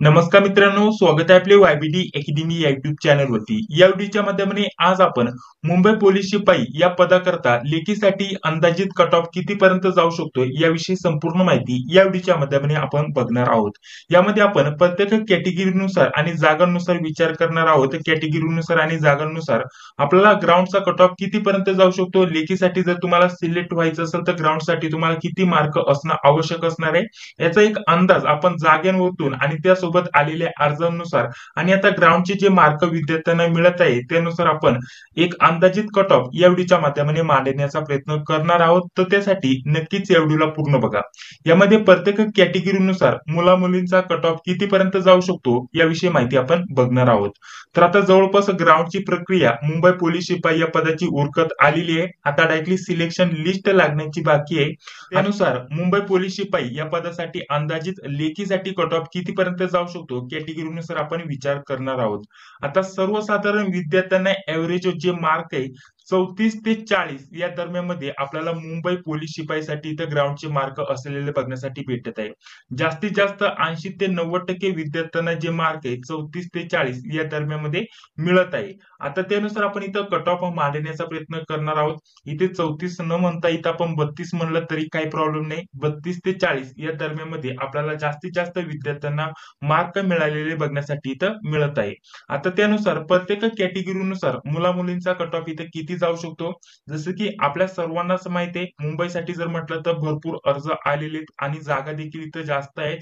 नमस्कार मित्रांनो, स्वागत आहे आपले वायबीडी अकॅडमी या युट्यूब चॅनल वरती. या व्हिडिओच्या माध्यमाने आज आपण मुंबई पोलीस शिपाई या पदाकरता लेखीसाठी अंदाजित कट ऑफ कितीपर्यंत जाऊ शकतो याविषयी संपूर्ण माहिती या व्हिडिओच्या माध्यमाने आपण बघणार आहोत. यामध्ये आपण प्रत्येक कॅटेगरीनुसार आणि जागांनुसार विचार करणार आहोत. कॅटेगरीनुसार आणि जागांनुसार आपल्याला ग्राउंडचा कट ऑफ कितीपर्यंत जाऊ शकतो. लेखीसाठी जर तुम्हाला सिलेक्ट व्हायचं असेल तर ग्राउंडसाठी तुम्हाला किती मार्क असणं आवश्यक असणार आहे याचा एक अंदाज आपण जागांवरून आणि त्यासोबत आलेल्या अर्जांनुसार आणि आता ग्राउंडचे जे मार्क विद्यार्थ्यांना मिळत आहे त्यानुसार आपण एक अंदाजित कट ऑफ या व्हिडिओच्या माध्यमाने मांडण्याचा प्रयत्न करणार आहोत. तर त्यासाठी नक्कीच या व्हिडिओला पूर्ण बघा. यामध्ये प्रत्येक कॅटेगरीनुसार मुला मुलींचा कट ऑफ कितीपर्यंत जाऊ शकतो याविषयी माहिती आपण बघणार आहोत. तर आता जवळपास ग्राउंडची प्रक्रिया मुंबई पोलीस शिपाई या पदाची उरकत आलेली आहे. आता डायरेक्टली सिलेक्शन लिस्ट लागण्याची बाकी आहे. त्यानुसार मुंबई पोलीस शिपाई या पदासाठी अंदाजित लेखीसाठी कट ऑफ कितीपर्यंत जाऊ शकतो कॅटेगरीनुसार आपण विचार करणार आहोत. आता सर्वसाधारण विद्यार्थ्यांना एव्हरेज जे मार्क आहे 34 ते 40 या दरम्यानमध्ये आपल्याला मुंबई पोलीस शिपाईसाठी इथं ग्राउंडचे मार्क असलेले बघण्यासाठी भेटत आहे. जास्तीत जास्त 80 ते 90% विद्यार्थ्यांना जे मार्क आहे 34 ते 40 या दरम्यानमध्ये मिळत आहे. आता त्यानुसार आपण इथं कट ऑफ मांडण्याचा प्रयत्न करणार आहोत. इथे 34 न म्हणता इथं आपण 32 म्हणलं तरी काही प्रॉब्लेम नाही. 32 ते 40 या दरम्यानमध्ये आपल्याला जास्तीत जास्त विद्यार्थ्यांना मार्क मिळालेले बघण्यासाठी इथं मिळत आहे. आता त्यानुसार प्रत्येक कॅटेगरीनुसार मुला मुलींचा कट ऑफ इथं किती जाऊ शकतो. जसं की आपल्या सर्वांनाच माहिती आहे मुंबईसाठी जर म्हटलं तर भरपूर अर्ज आलेले आणि जागा देखील इथं जास्त आहेत.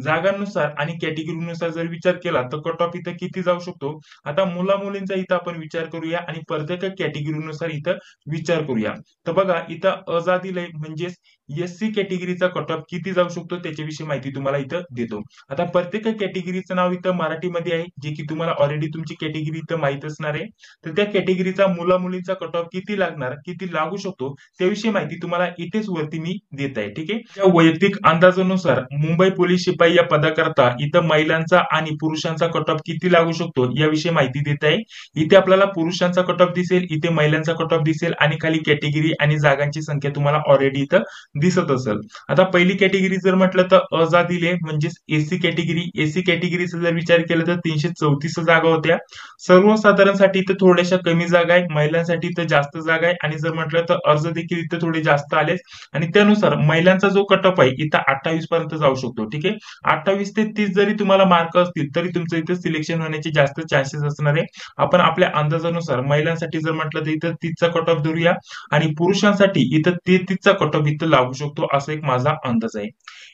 जागांनुसार आणि कॅटेगरीनुसार जर विचार केला तर कट ऑफ इथं किती जाऊ शकतो. आता मुला मुलींचा इथं आपण विचार करूया आणि प्रत्येक कॅटेगरीनुसार इथं विचार करूया. तर बघा इथं अजा दिलंय म्हणजेच एससी कॅटेगरीचा कट ऑफ किती जाऊ शकतो त्याच्याविषयी माहिती तुम्हाला इथं देतो. आता प्रत्येक कॅटेगरीचं नाव इथं मराठीमध्ये आहे जे की तुम्हाला ऑलरेडी तुमची कॅटेगरी इथं माहित असणार आहे. तर त्या कॅटेगरीचा मुला मुलींचा कट ऑफ किती लागणार किती लागू शकतो त्याविषयी माहिती तुम्हाला इथेच वरती मी देत आहे. ठीक आहे. या वैयक्तिक अंदाजानुसार मुंबई पोलीस शिपाई या पदाकरता इथं महिलांचा आणि पुरुषांचा कट ऑफ किती लागू शकतो याविषयी माहिती देत आहे. इथे आपल्याला पुरुषांचा कट ऑफ दिसेल, इथे महिलांचा कट ऑफ दिसेल आणि खाली कॅटेगरी आणि जागांची संख्या तुम्हाला ऑलरेडी इथं दिसत असेल. आता पहिली कॅटेगरी जर म्हटलं तर अजा दिले म्हणजेच एसी कॅटेगरी. एसी कॅटेगरीचा जर विचार केला तर 334 जागा होत्या. सर्वसाधारणसाठी इथं थोड्याशा कमी जागा आहे, महिलांसाठी इथं जास्त जागा आहे आणि जर म्हटलं तर अर्ज देखील इथं थोडे जास्त आले आणि त्यानुसार महिलांचा जो कट ऑफ आहे इथं 28 पर्यंत जाऊ शकतो. ठीक आहे. 28 ते 30 जरी तुम्हाला मार्क असतील तरी तुमचं इथं सिलेक्शन होण्याचे जास्त चान्सेस असणार आहे. आपण आपल्या अंदाजानुसार महिलांसाठी जर म्हटलं तर इथं 30 चा कट ऑफ धरूया आणि पुरुषांसाठी इथं 33 चा कट ऑफ इथं लागू शकतो असा एक माझा अंदाज आहे.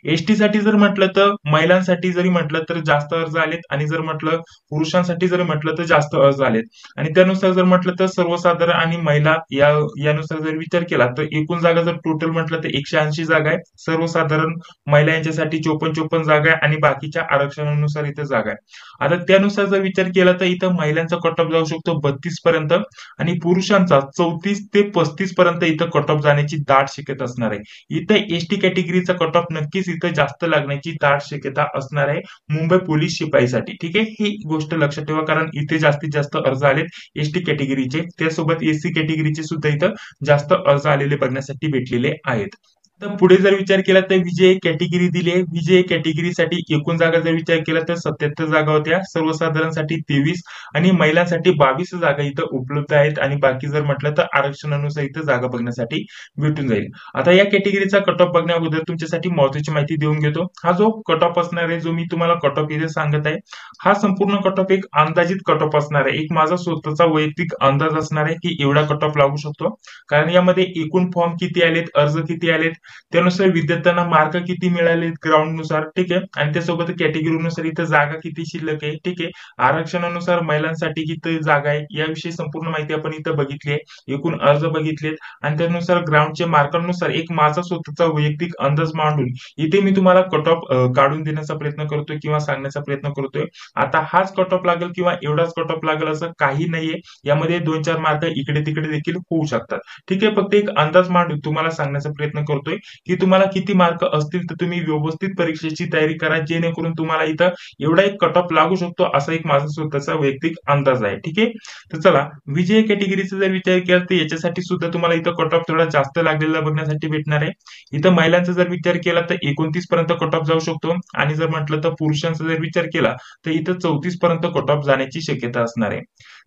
एसटी साठी जर म्हटलं तर महिलांसाठी जरी म्हटलं तर जास्त अर्ज आलेत आणि जर म्हटलं पुरुषांसाठी जर म्हटलं तर जास्त अर्ज आलेत आणि त्यानुसार जर म्हटलं तर सर्वसाधारण आणि महिला यानुसार जर विचार केला तर एकूण जागा जर टोटल म्हटलं तर 180 जागा आहे. सर्वसाधारण महिला यांच्यासाठी 54 जागा आहे आणि बाकीच्या आरक्षणानुसार इथं जागा आहे. आता त्यानुसार जर विचार केला तर इथं महिलांचा कट ऑफ जाऊ शकतो 32 पर्यंत आणि पुरुषांचा 34 ते 35 पर्यंत इथं कट ऑफ जाण्याची दाट शक्यता असणार आहे. इथं एसटी कॅटेगरीचा कट ऑफ नक्कीच इथं जास्त लागण्याची दाट शक्यता असणार आहे मुंबई पोलीस शिपाईसाठी. ठीक आहे. ही गोष्ट लक्षात ठेवा कारण इथे जास्तीत जास्त अर्ज आलेत एसटी कॅटेगरीचे. त्यासोबत एससी कॅटेगरीचे सुद्धा इथं जास्त अर्ज आलेले बघण्यासाठी भेटलेले आहेत. तर पुढे जर विचार केला तर विजय कॅटेगरी दिली आहे. विजय कॅटेगरीसाठी एकूण जागा जर विचार केला तर 77 जागा होत्या. सर्वसाधारणसाठी 23 आणि महिलांसाठी 22 जागा इथं उपलब्ध आहेत आणि बाकी जर म्हटलं तर आरक्षणानुसार इथं जागा बघण्यासाठी भेटून जाईल. आता या कॅटेगरीचा कट ऑफ बघण्या अगोदर तुमच्यासाठी महत्वाची माहिती देऊन घेतो. हा जो कट ऑफ असणार आहे जो मी तुम्हाला कट ऑफ इथे सांगत आहे हा संपूर्ण कट ऑफ एक अंदाजित कट ऑफ असणार आहे. एक माझा स्वतःचा वैयक्तिक अंदाज असणार आहे की एवढा कट ऑफ लागू शकतो कारण यामध्ये एकूण फॉर्म किती आलेत, अर्ज किती आलेत, त्यानुसार विद्यार्थ्यांना मार्क किती मिळाले ग्राउंड नुसार. ठीक आहे. आणि त्यासोबत कॅटेगरीनुसार इथं जागा किती शिल्लक आहे. ठीक आहे. आरक्षणानुसार महिलांसाठी किती जागा आहे याविषयी संपूर्ण माहिती आपण इथं बघितली आहे. एकूण अर्ज बघितलेत आणि त्यानुसार ग्राउंडच्या मार्कांनुसार एक माझा स्वतःचा वैयक्तिक अंदाज मांडून इथे मी तुम्हाला कट ऑफ काढून देण्याचा प्रयत्न करतोय किंवा सांगण्याचा प्रयत्न करतोय. आता हाच कट ऑफ लागेल किंवा एवढाच कट ऑफ लागेल असं काही नाहीये. यामध्ये 2-4 मार्क इकडे तिकडे देखील होऊ शकतात. ठीक आहे. फक्त एक अंदाज मांडून तुम्हाला सांगण्याचा प्रयत्न करतोय. सांगतोय की तुम्हाला किती मार्क असतील तर तुम्ही व्यवस्थित परीक्षेची तयारी करा, जेणेकरून तुम्हाला इथं एवढा एक कट ऑफ लागू शकतो, असा एक माझा स्वतःचा वैयक्तिक अंदाज आहे. ठीक आहे. तर चला, विजय कॅटेगरीचा जर विचार केला तर याच्यासाठी सुद्धा तुम्हाला इथं कट ऑफ थोडा जास्त लागलेला बघण्यासाठी भेटणार आहे. इथं महिलांचा जर विचार केला तर 29 पर्यंत कट ऑफ जाऊ शकतो, आणि जर म्हटलं तर पुरुषांचा जर विचार केला तर इथं 34 पर्यंत कट ऑफ जाण्याची शक्यता असणार आहे.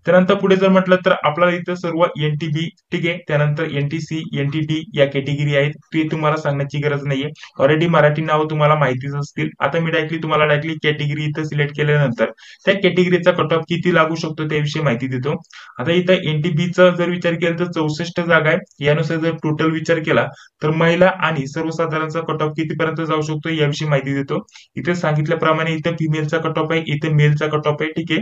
त्यानंतर पुढे जर म्हटलं तर आपल्याला इथं सर्व एनटीबी, ठीक आहे, त्यानंतर एनटीसी, एनटीडी या कॅटेगरी आहेत, ते तुम्हाला सांगण्याची गरज नाहीये. ऑलरेडी मराठी नाव तुम्हाला माहितीच असतील. आता मी तुम्हाला कॅटेगरी इथं सिलेक्ट केल्यानंतर त्या कॅटेगरीचा कट ऑफ किती लागू शकतो त्याविषयी माहिती देतो. आता इथं एनटीबीचा जर विचार केला तर 64 जागा आहे. यानुसार जर टोटल विचार केला तर महिला आणि सर्वसाधारणचा कट ऑफ कितीपर्यंत जाऊ शकतो याविषयी माहिती देतो. इथे सांगितल्याप्रमाणे इथं फिमेलचा कट ऑफ आहे, इथे मेलचा कट ऑफ आहे. ठीक आहे.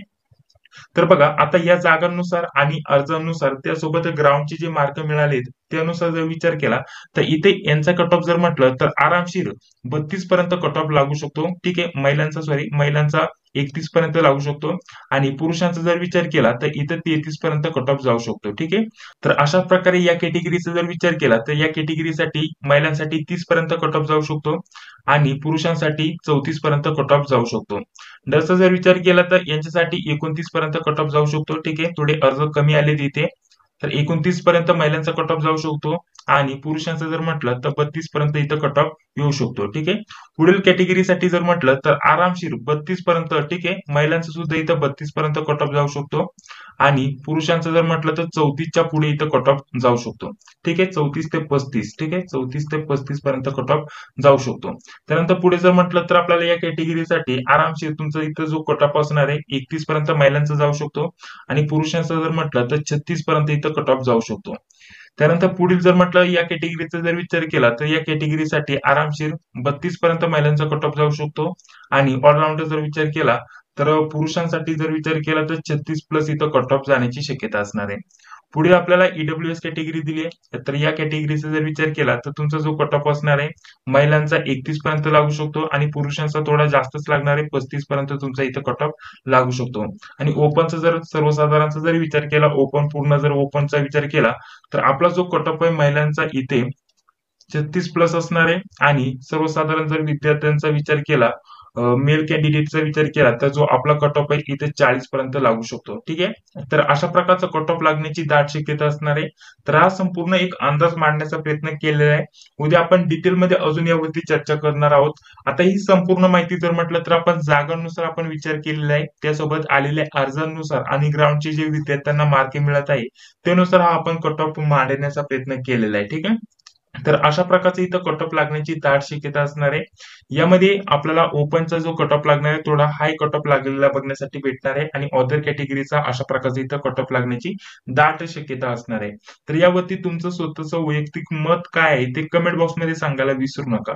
तर बघा, आता या जागांनुसार आणि अर्जानुसार त्यासोबत ग्राउंडचे जे मार्क मिळाले त्यानुसार जर विचार केला तर इथे यांचा कट ऑफ जर म्हटलं तर आरामशीर 32 पर्यंत कट ऑफ लागू शकतो. ठीक आहे. महिलांचा 31 पर्यंत लागू शकतो, आणि पुरुषांचा जर विचार केला तर इथं 33 पर्यंत कट ऑफ जाऊ शकतो. ठीक आहे. तर अशा प्रकारे या कॅटेगरीचा जर विचार केला तर या कॅटेगरीसाठी महिलांसाठी 30 पर्यंत कट ऑफ जाऊ शकतो, आणि पुरुषांसाठी 34 पर्यंत कट ऑफ जाऊ शकतो. डचा जर विचार केला तर यांच्यासाठी 29 पर्यंत कट ऑफ जाऊ शकतो. ठीक आहे. थोडे अर्ज कमी आले तिथे, तर 29 पर्यंत महिलांचा कट ऑफ जाऊ शकतो, आणि पुरुषांचं जर म्हटलं तर 32 पर्यंत इथं कट ऑफ येऊ शकतो. ठीक आहे. पुढील कॅटेगरीसाठी जर म्हटलं तर आरामशीर 32 पर्यंत, ठीक आहे, महिलांचं सुद्धा इथं 32 पर्यंत कट ऑफ जाऊ शकतो, आणि पुरुषांचं जर म्हटलं तर 34च्या पुढे इथं कट ऑफ जाऊ शकतो. ठीक आहे. 34 ते 35, ठीक आहे, 34 ते 35 पर्यंत कट ऑफ जाऊ शकतो. त्यानंतर पुढे जर म्हटलं तर आपल्याला या कॅटेगरीसाठी आरामशीर तुमचा इथं जो कट ऑफ असणार आहे 31 पर्यंत महिलांचा जाऊ शकतो, आणि पुरुषांचं जर म्हटलं तर 36 पर्यंत इथं कट ऑफ जाऊ शकतो. त्यानंतर पुढील जर म्हटलं या कॅटेगरीचा जर विचार केला तर या कॅटेगरीसाठी आरामशीर 32 पर्यंत महिलांचा कट ऑफ जाऊ शकतो, आणि ऑलराऊंडर जर विचार केला तर पुरुषांसाठी जर विचार केला तर 36 प्लस इथं कट ऑफ जाण्याची शक्यता असणार आहे. पुढे आपल्याला ईडब्ल्यूएस कॅटेगरी दिली आहे, तर या कॅटेगरीचा जर विचार केला तर तुमचा जो कट ऑफ असणार आहे महिलांचा 31 पर्यंत लागू शकतो, आणि पुरुषांचा थोडा जास्तच लागणार आहे, 35 पर्यंत तुमचा इथं कट ऑफ लागू शकतो. आणि ओपनचा जर सर्वसाधारणचा जर विचार केला, पूर्ण जर ओपनचा विचार केला तर आपला जो कट ऑफ आहे महिलांचा इथे 36 प्लस असणार आहे, आणि सर्वसाधारण जर विद्यार्थ्यांचा विचार केला, मेल कॅन्डिडेटचा विचार केला तर जो आपला कट ऑफ आहे इथे 40 पर्यंत लागू शकतो. ठीक आहे. तर अशा प्रकारचा कट ऑफ लागण्याची दाट शक्यता असणार आहे. तर हा संपूर्ण एक अंदाज मांडण्याचा प्रयत्न केलेला आहे. उद्या आपण डिटेलमध्ये अजून यावरती चर्चा करणार आहोत. आता ही संपूर्ण माहिती जर म्हटलं तर आपण जागांनुसार आपण विचार केलेला आहे, त्यासोबत आलेल्या अर्जांनुसार आणि ग्राउंडचे जे विद्यार्थ्यांना मार्क मिळत आहे त्यानुसार हा आपण कट ऑफ मांडण्याचा प्रयत्न केलेला आहे. ठीक आहे. तर अशा प्रकारचे इथं कट ऑफ लागण्याची दाट शक्यता असणार आहे. यामध्ये आपल्याला ओपनचा जो कट ऑफ लागणार आहे थोडा हाय कट ऑफ लागलेला बघण्यासाठी भेटणार आहे, आणि अदर कॅटेगरीचा अशा प्रकारचे इथं कट ऑफ लागण्याची दाट शक्यता असणार आहे. तर यावरती तुमचं स्वतःचं वैयक्तिक मत काय आहे ते कमेंट बॉक्समध्ये सांगायला विसरू नका.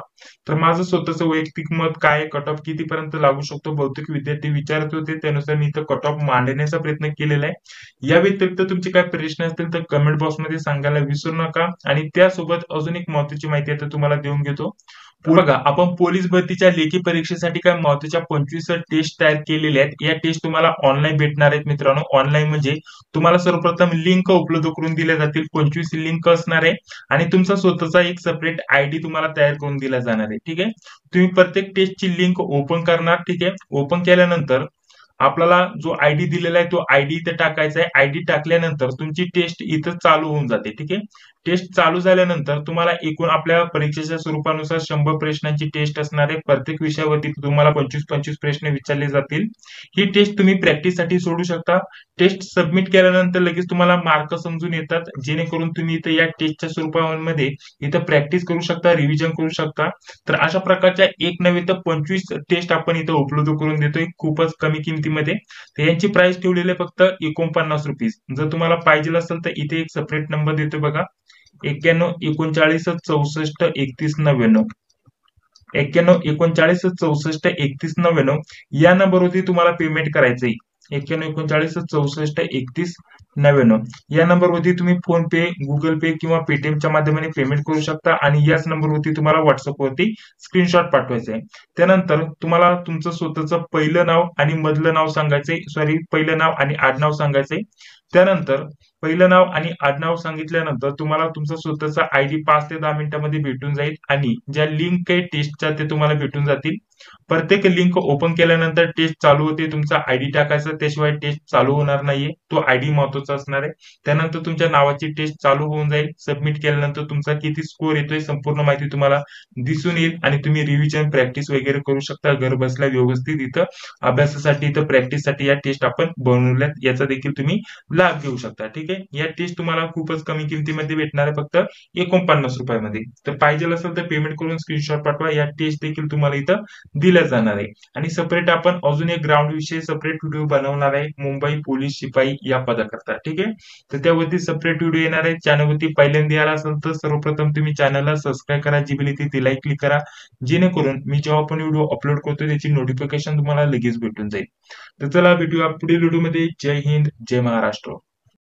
तर माझं स्वतःचं वैयक्तिक मत काय आहे, कट ऑफ कितीपर्यंत लागू शकतो, बहुतेक विद्यार्थी विचारत होते त्यानुसार मी इथं कट ऑफ मांडण्याचा प्रयत्न केलेला आहे. या व्यतिरिक्त तुमचे काय प्रश्न असतील तर कमेंट बॉक्समध्ये सांगायला विसरू नका, आणि त्यासोबत अजून एक महत्त्वाची माहिती आता तुम्हाला देऊन घेतो. बघा, आपण पोलीस भरतीच्या लेखी परीक्षेसाठी काय महत्त्वाच्या 25 टेस्ट तयार केलेल्या आहेत. या टेस्ट तुम्हाला ऑनलाईन भेटणार आहेत मित्रांनो. ऑनलाईन म्हणजे तुम्हाला सर्वप्रथम लिंक उपलब्ध करून दिल्या जातील. 25 लिंक असणार आहे, आणि तुमचा स्वतःचा एक सेपरेट आयडी तुम्हाला तयार करून दिला जाणार आहे. ठीक आहे. तुम्ही प्रत्येक टेस्टची लिंक ओपन करणार. ठीक आहे. ओपन केल्यानंतर आपल्याला जो आयडी दिलेला आहे तो आयडी इथे टाकायचा आहे. आयडी टाकल्यानंतर तुमची टेस्ट इथं चालू होऊन जाते. ठीक आहे. टेस्ट चालू झाल्यानंतर तुम्हाला एकूण आपल्या परीक्षेच्या स्वरूपानुसार 100 प्रश्नांची टेस्ट असणार आहे. प्रत्येक विषयावरती तुम्हाला 25-25 प्रश्न विचारले जातील. ही टेस्ट तुम्ही प्रॅक्टिससाठी सोडू शकता. टेस्ट सबमिट केल्यानंतर लगेच तुम्हाला मार्क समजून येतात, जेणेकरून तुम्ही इथे या टेस्टच्या स्वरूपामध्ये इथं प्रॅक्टिस करू शकता, रिव्हिजन करू शकता. तर अशा प्रकारच्या एक नव्हे तर 25 टेस्ट आपण इथं उपलब्ध करून देतोय खूपच कमी किमतीमध्ये. तर यांची प्राइस ठेवलेली आहे फक्त 49 रुपीज. जर तुम्हाला पाहिजे असेल तर इथे एक सेपरेट नंबर देतोय बघा, 91 39 64 31 99, 91 39 64 31 99 या नंबरवरती तुम्हाला पेमेंट करायचंय. 9139643199 या नंबरवरती तुम्ही फोन पे, गुगल पे किंवा पेटीएमच्या माध्यमाने पेमेंट करू शकता आणि याच नंबरवरती तुम्हाला व्हॉट्सअपवरती स्क्रीनशॉट पाठवायचा आहे. त्यानंतर तुम्हाला तुमचं स्वतःचं पहिलं नाव आणि मधलं नाव सांगायचंय, सॉरी पहिलं नाव आणि आडनाव सांगायचंय. त्यानंतर पहिलं नाव आणि आडनाव सांगितल्यानंतर तुम्हाला तुमचा स्वतःचा आयडी 5 ते 10 मिनिटांमध्ये भेटून जाईल आणि ज्या लिंक आहे टेस्टच्या ते तुम्हाला भेटून जातील. प्रत्येक लिंक ओपन केल्यानंतर टेस्ट चालू होते. तुमचा आयडी टाकायचा, त्याशिवाय टेस्ट चालू होणार नाहीये. तो आयडी महत्वाचा असणार आहे. त्यानंतर तुमच्या नावाची टेस्ट चालू होऊन जाईल. सबमिट केल्यानंतर तुमचा किती स्कोर येतोय संपूर्ण माहिती तुम्हाला दिसून येईल आणि तुम्ही रिव्हिजन प्रॅक्टिस वगैरे करू शकता घर बसल्या व्यवस्थित. इथं अभ्यासासाठी, इथं प्रॅक्टिससाठी या टेस्ट आपण बनवल्यात, याचा देखील तुम्ही लाभ घेऊ शकता. ठीक आहे, या टेस्ट तुम्हाला खूपच कमी किमतीमध्ये भेटणार आहे, फक्त 49 रुपयामध्ये. तर पाहिजे असेल तर पेमेंट करून स्क्रीनशॉट पाठवा. या टेस्ट देखील तुम्हाला इथं दिल्या जाणार आहे आणि सेपरेट आपण अजून एक ग्राउंड विषयी सेपरेट व्हिडिओ बनवणार आहे, मुंबई पोलीस शिपाई या पदाकरता. ठीक आहे, तर त्यावरती सेपरेट व्हिडिओ येणार आहे. चॅनलवरती पहिल्यांदा आला असेल तर सर्वप्रथम तुम्ही चॅनलला सबस्क्राईब करा, जी बेल येते तिलाही क्लिक करा, जेणेकरून मी जेव्हा पण व्हिडिओ अपलोड करतो त्याची नोटिफिकेशन तुम्हाला लगेच भेटून जाईल. तर चला भेटूया पुढील व्हिडिओमध्ये. जय हिंद, जय महाराष्ट्र.